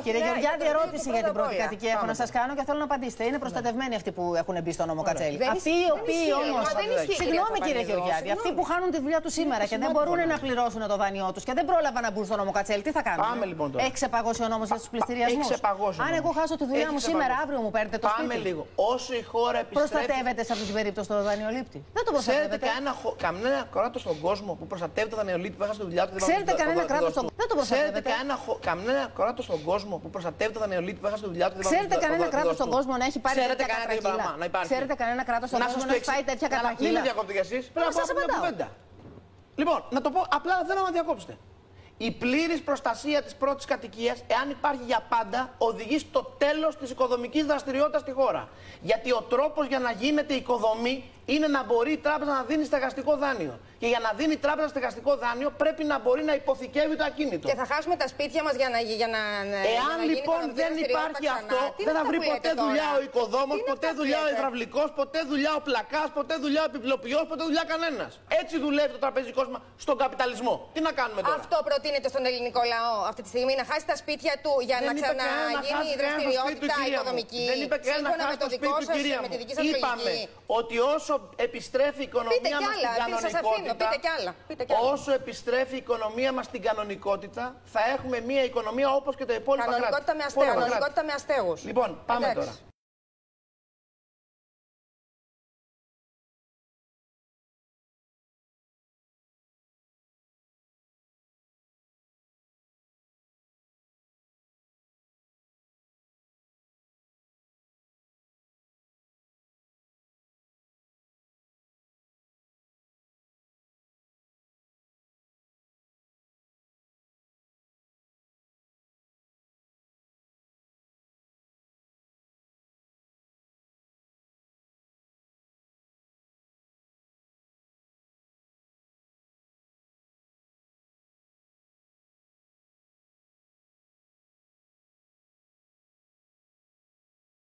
Κύριε Γεωργιάδη, ερώτηση για την πρώτη κατοικία έχω να σας κάνω και θέλω να απαντήσετε. Είναι προστατευμένοι αυτοί που έχουν μπει στο νόμο Κατσέλη. Αυτοί οι οποίοι όμως. Συγγνώμη κύριε Γεωργιάδη, αυτοί που χάνουν τη δουλειά του σήμερα και δεν μπορούν να πληρώσουν το δάνειό τους και δεν πρόλαβαν να μπουν στο νόμο Κατσέλη, τι θα κάνουν? Πάμε λοιπόν τώρα. Έχει ξεπαγώσει ο νόμος για τους πληστηριασμούς? Αν εγώ χάσω τη δουλειά μου σήμερα, αύριο μου παίρνετε το σπίτι. Πάμε λίγο. Όσο η χώρα επιστρέφει. Προστατεύεται σε αυτή την περίπτωση το δανειολήπτη? Δεν το προστατεύεται. Ξέρετε κανένα κράτος στον κόσμο που προστατεύει το δανειολήπτη που έχασε τη δουλειά του? Ξέρετε κανένα κράτος στον κόσμο? Δεν το προστατεύεται. Ξέρετε κανένα κράτος στον κόσμο που προστατεύει το δανειολήτη που έχασε τη δουλειά του? Ξέρετε κανένα κράτος στον κόσμο να έχει πάρει τέτοια κατρακύλα? Ξέρετε κανένα κράτος στον κόσμο να έχει πάρει τέτοια κατρακύλα? Μην με διακόπτετε κι εσείς. Πρέπει να πω μια κουβέντα. Λοιπόν, να το πω απλά, δεν θέλω να διακόψετε. Η πλήρης προστασία της πρώτης κατοικίας, εάν υπάρχει για πάντα, οδηγεί στο τέλος της οικοδομικής δραστηριότητας στη χώρα. Γιατί ο τρόπος για να γίνεται οικοδομή είναι να μπορεί η τράπεζα να δίνει στεγαστικό δάνειο. Και για να δίνει η τράπεζα στεγαστικό δάνειο πρέπει να μπορεί να υποθηκεύει το ακίνητο. Και θα χάσουμε τα σπίτια μας για να. Εάν λοιπόν δεν υπάρχει αυτό, δεν θα βρει ποτέ δουλειά ο οικοδόμος, ποτέ δουλειά ο υδραυλικός, ποτέ δουλειά ο πλακάς, ποτέ δουλειά ο επιπλοποιός, ποτέ δουλειά κανένας. Έτσι δουλεύει το τραπεζικό σύστημα στον καπιταλισμό. Τι να κάνουμε τώρα? Αυτό προτείνεται στον ελληνικό λαό αυτή τη στιγμή, να χάσει τα σπίτια του για να ξαναγίνει η δραστηριότητα οικονομική. Δεν είπε κανένα να χάσει το σπίτι του, κυρία μου. Είπαμε ότι όσο επιστρέφει η οικονομία μας στην κανονικότητα, όσο επιστρέφει η οικονομία μας στην κανονικότητα, θα έχουμε μια οικονομία όπως και τα υπόλοιπα κράτη. Κανονικότητα με αστέγους. Λοιπόν, πάμε τώρα.